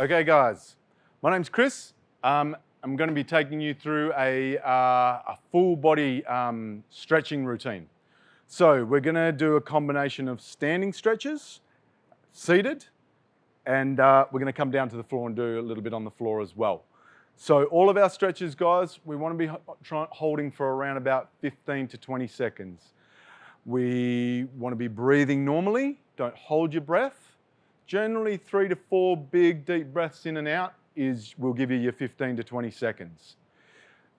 Okay guys, my name's Chris. I'm going to be taking you through a full body stretching routine. So we're going to do a combination of standing stretches, seated, and we're going to come down to the floor and do a little bit on the floor as well. So all of our stretches, guys, we want to be holding for around about 15 to 20 seconds. We want to be breathing normally. Don't hold your breath. Generally 3 to 4 big deep breaths in and out will give you your 15 to 20 seconds.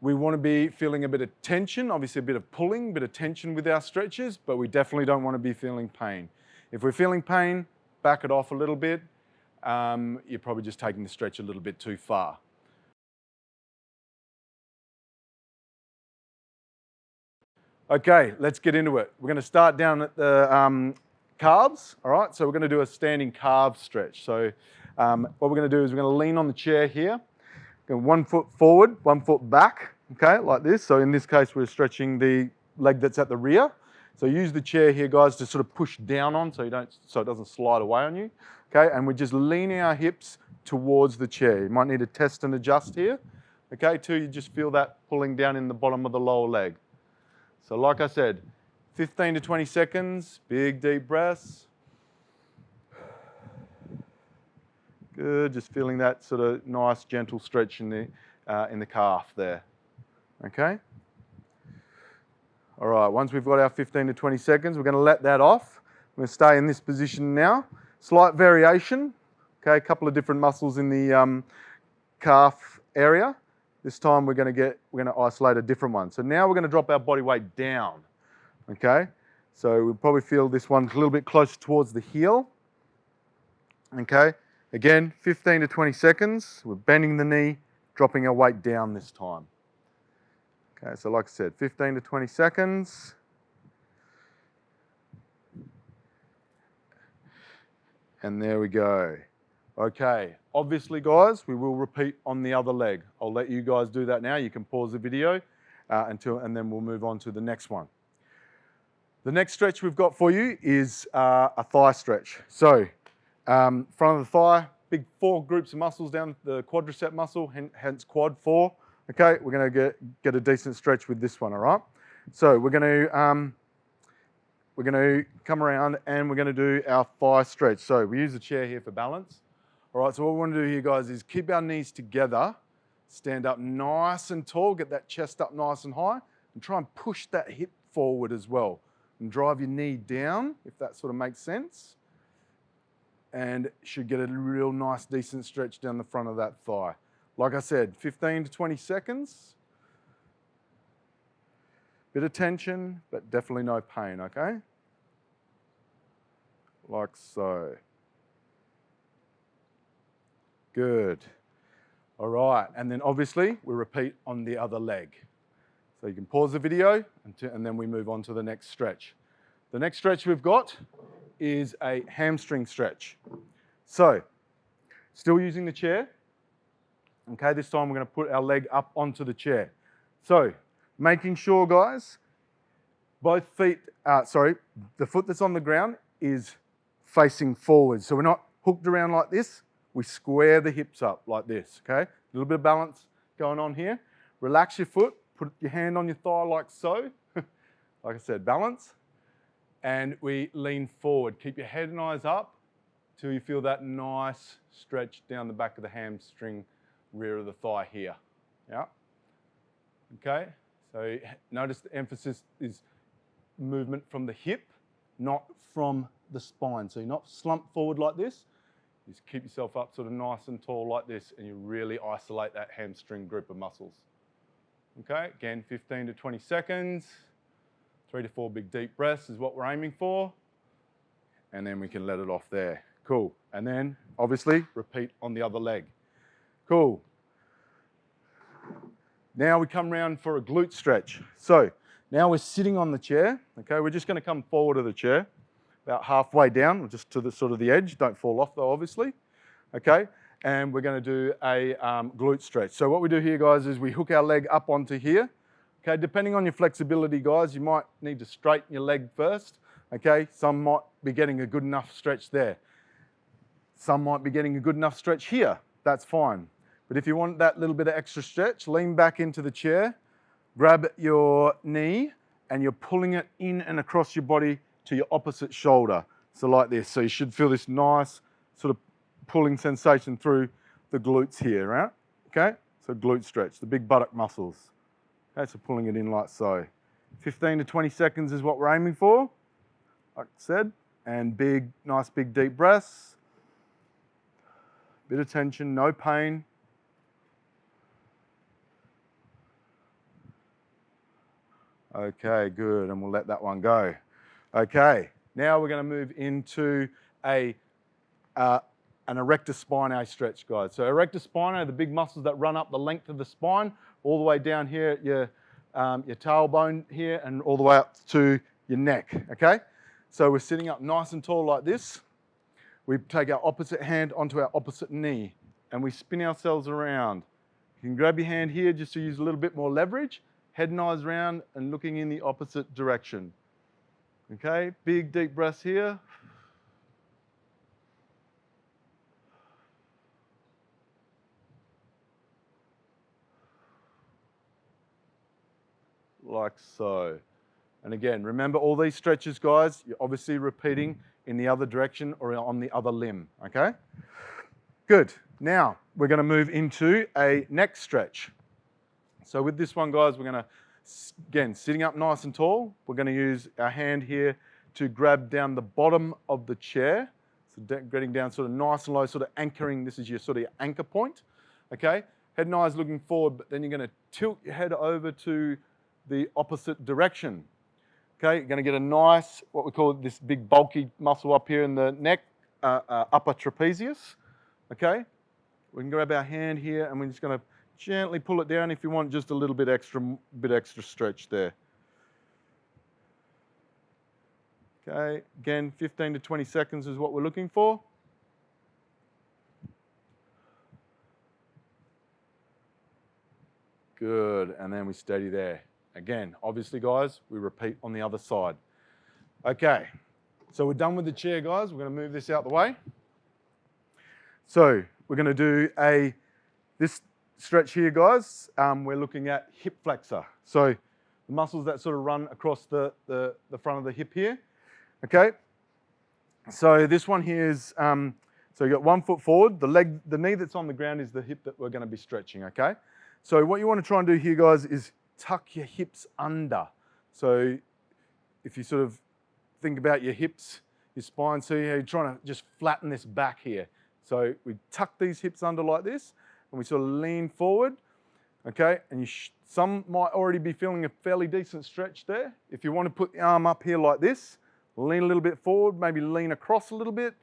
We want to be feeling a bit of tension, obviously a bit of pulling, a bit of tension with our stretches, but we definitely don't want to be feeling pain. If we're feeling pain, back it off a little bit. You're probably just taking the stretch a little bit too far. Okay, let's get into it. We're going to start down at the calves, all right? So we're going to do a standing calf stretch. So what we're going to do is we're going to lean on the chair here. Go 1 foot forward, 1 foot back, okay, like this. So in this case, we're stretching the leg that's at the rear. So use the chair here, guys, to sort of push down on so it doesn't slide away on you, okay? And we're just leaning our hips towards the chair. You might need to test and adjust here, okay, till you just feel that pulling down in the bottom of the lower leg. So like I said, 15 to 20 seconds, big deep breaths. Good, just feeling that sort of nice gentle stretch in the calf there, okay? All right, once we've got our 15 to 20 seconds, we're going to let that off. We're going to stay in this position now. Slight variation, okay, a couple of different muscles in the calf area. This time we're going to isolate a different one. So now we're going to drop our body weight down, okay? So we'll probably feel this one a little bit closer towards the heel, okay? Again, 15 to 20 seconds. We're bending the knee, dropping our weight down this time. Okay, so like I said, 15 to 20 seconds. And there we go. Okay, obviously guys, we will repeat on the other leg. I'll let you guys do that now. You can pause the video and then we'll move on to the next one. The next stretch we've got for you is a thigh stretch. So, front of the thigh, big 4 groups of muscles down the quadricep muscle, hence quad 4. Okay, we're going to get a decent stretch with this one, all right? So we're going to come around and we're going to do our thigh stretch. So we use the chair here for balance. All right, so what we want to do here, guys, is keep our knees together, stand up nice and tall, get that chest up nice and high, and try and push that hip forward as well. And drive your knee down, if that sort of makes sense. And should get a real nice, decent stretch down the front of that thigh. Like I said, 15 to 20 seconds. Bit of tension, but definitely no pain, okay? Like so. Good. All right, and then obviously we repeat on the other leg. So you can pause the video and then we move on to the next stretch. The next stretch we've got is a hamstring stretch. So, still using the chair. Okay, this time we're going to put our leg up onto the chair. So, making sure, guys, the foot that's on the ground is facing forward. So we're not hooked around like this. We square the hips up like this, okay? A little bit of balance going on here. Relax your foot. Put your hand on your thigh like so. Like I said, balance. And we lean forward. Keep your head and eyes up till you feel that nice stretch down the back of the hamstring, rear of the thigh here. Yeah. Okay. So notice the emphasis is movement from the hip, not from the spine. So you're not slumped forward like this. Just keep yourself up sort of nice and tall like this, and you really isolate that hamstring group of muscles. Okay, again, 15 to 20 seconds. 3 to 4 big deep breaths is what we're aiming for. And then we can let it off there. Cool. And then, obviously, repeat on the other leg. Cool. Now we come round for a glute stretch. So, now we're sitting on the chair. Okay, we're just going to come forward of the chair, about halfway down, just to the sort of the edge. Don't fall off though, obviously. Okay, and we're going to do a glute stretch. So what we do here, guys, is we hook our leg up onto here. Okay, depending on your flexibility, guys, you might need to straighten your leg first. Okay, some might be getting a good enough stretch there. Some might be getting a good enough stretch here. that's fine. But if you want that little bit of extra stretch, lean back into the chair, grab your knee, and you're pulling it in and across your body to your opposite shoulder. So like this. So you should feel this nice sort of pulling sensation through the glutes here, right? Okay? So glute stretch, the big buttock muscles. Okay, so pulling it in like so. 15 to 20 seconds is what we're aiming for, like I said. And big, nice big deep breaths. Bit of tension, no pain. Okay, good, and we'll let that one go. Okay, now we're going to move into an erector spinae stretch, guys. So erector spinae are the big muscles that run up the length of the spine, all the way down here at your tailbone here, and all the way up to your neck, okay? So we're sitting up nice and tall like this. We take our opposite hand onto our opposite knee, and we spin ourselves around. You can grab your hand here just to use a little bit more leverage. Head and eyes round and looking in the opposite direction. Okay, big deep breaths here. Like so. And again, remember all these stretches, guys, you're obviously repeating in the other direction or on the other limb, okay? Good. Now, we're going to move into a neck stretch. So with this one, guys, we're going to, again, sitting up nice and tall, we're going to use our hand here to grab down the bottom of the chair. So getting down sort of nice and low, sort of anchoring. This is your sort of anchor point, okay? Head and eyes looking forward, but then you're going to tilt your head over to the opposite direction. Okay, you're going to get a nice, what we call this big bulky muscle up here in the neck, upper trapezius, okay? We can grab our hand here and we're just going to gently pull it down if you want just a little bit extra stretch there. Okay, again, 15 to 20 seconds is what we're looking for. Good, and then we steady there. Again, obviously, guys, we repeat on the other side. Okay, so we're done with the chair, guys. We're going to move this out the way. So we're going to do this stretch here, guys. We're looking at hip flexor. So the muscles that sort of run across the front of the hip here. Okay, so this one here is, so you got 1 foot forward. The knee that's on the ground is the hip that we're going to be stretching, okay? So what you want to try and do here, guys, is tuck your hips under. So if you sort of think about your hips, your spine, so you're trying to just flatten this back here. So we tuck these hips under like this, and we sort of lean forward, okay? And some might already be feeling a fairly decent stretch there. If you want to put the arm up here like this, lean a little bit forward, maybe lean across a little bit,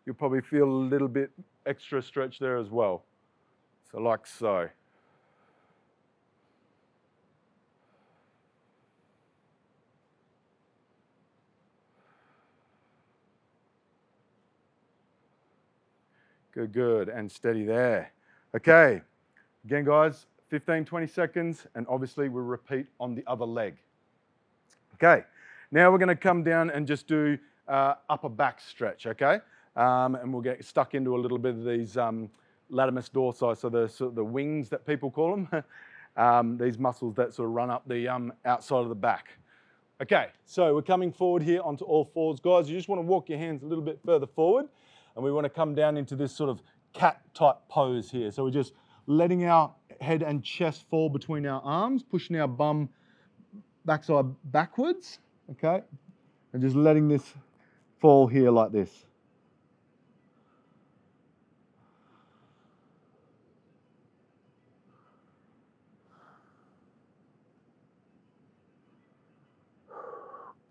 you'll probably feel a little bit extra stretch there as well. So like so. Good, good, and steady there. Okay, again, guys, 15, 20 seconds, and obviously we'll repeat on the other leg. Okay, now we're gonna come down and just do upper back stretch, okay? And we'll get stuck into a little bit of these latimus dorsi, so the wings that people call them, these muscles that sort of run up the outside of the back. Okay, so we're coming forward here onto all fours. Guys, you just wanna walk your hands a little bit further forward, and we want to come down into this sort of cat type pose here. So we're just letting our head and chest fall between our arms, pushing our bum backside backwards, okay? And just letting this fall here like this.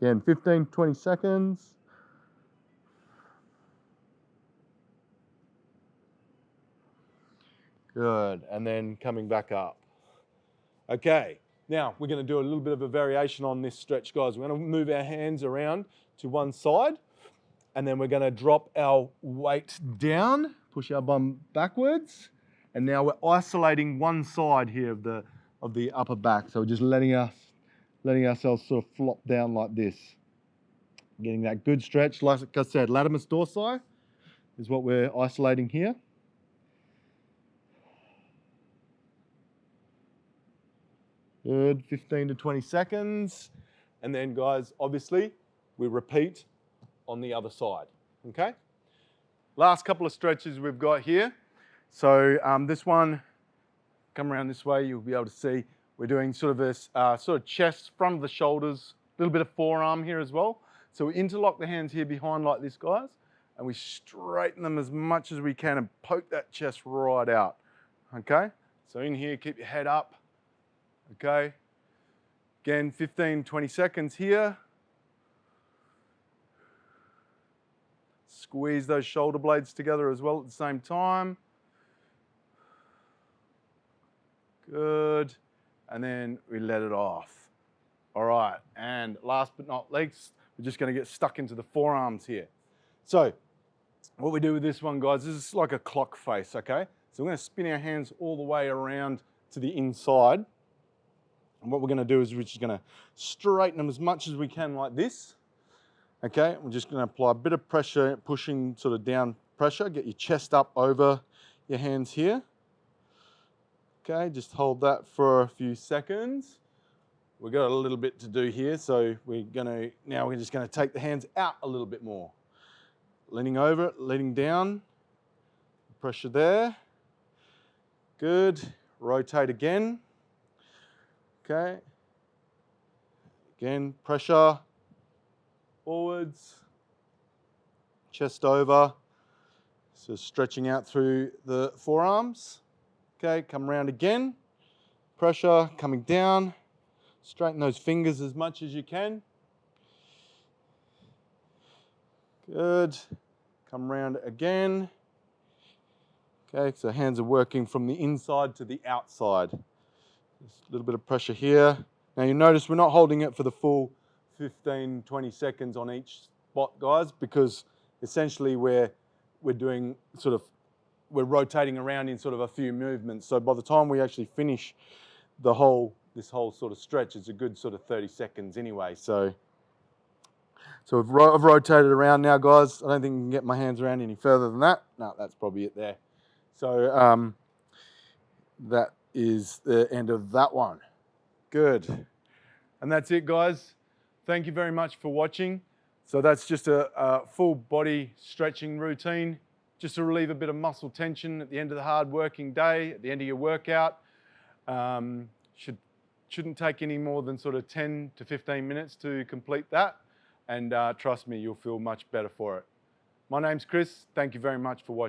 Again, 15, 20 seconds. Good, and then coming back up. Okay, now we're going to do a little bit of a variation on this stretch, guys. We're going to move our hands around to one side, and then we're going to drop our weight down, push our bum backwards, and now we're isolating one side here of the upper back. So we're just letting ourselves sort of flop down like this. Getting that good stretch. Like I said, latimus dorsi is what we're isolating here. Good, 15 to 20 seconds. And then guys, obviously, we repeat on the other side, okay? Last couple of stretches we've got here. So this one, come around this way, you'll be able to see we're doing sort of this sort of chest, front of the shoulders, a little bit of forearm here as well. So we interlock the hands here behind like this, guys, and we straighten them as much as we can and poke that chest right out, okay? So in here, keep your head up, okay? Again, 15, 20 seconds here. Squeeze those shoulder blades together as well at the same time. Good. And then we let it off. All right, and last but not least, we're just gonna get stuck into the forearms here. So what we do with this one, guys, this is like a clock face, okay? So we're gonna spin our hands all the way around to the inside. And what we're gonna do is we're just gonna straighten them as much as we can like this. Okay, we're just gonna apply a bit of pressure, pushing sort of down pressure, get your chest up over your hands here. Okay, just hold that for a few seconds. We've got a little bit to do here, so we're just gonna take the hands out a little bit more. Leaning over, leaning down, pressure there. Good, rotate again. Okay, again, pressure, forwards, chest over, so stretching out through the forearms. Okay, come around again, pressure, coming down, straighten those fingers as much as you can. Good, come around again. Okay, so hands are working from the inside to the outside. Just a little bit of pressure here. Now you notice we're not holding it for the full 15, 20 seconds on each spot, guys, because essentially we're rotating around in sort of a few movements. So by the time we actually finish this whole sort of stretch, it's a good sort of 30 seconds anyway. So I've rotated around now, guys. I don't think I can get my hands around any further than that. No, that's probably it there. So that is the end of that one. Good. And that's it, guys. Thank you very much for watching. So that's just a full body stretching routine, just to relieve a bit of muscle tension at the end of the hard working day, at the end of your workout. Shouldn't take any more than sort of 10 to 15 minutes to complete that. And trust me, you'll feel much better for it. My name's Chris. Thank you very much for watching.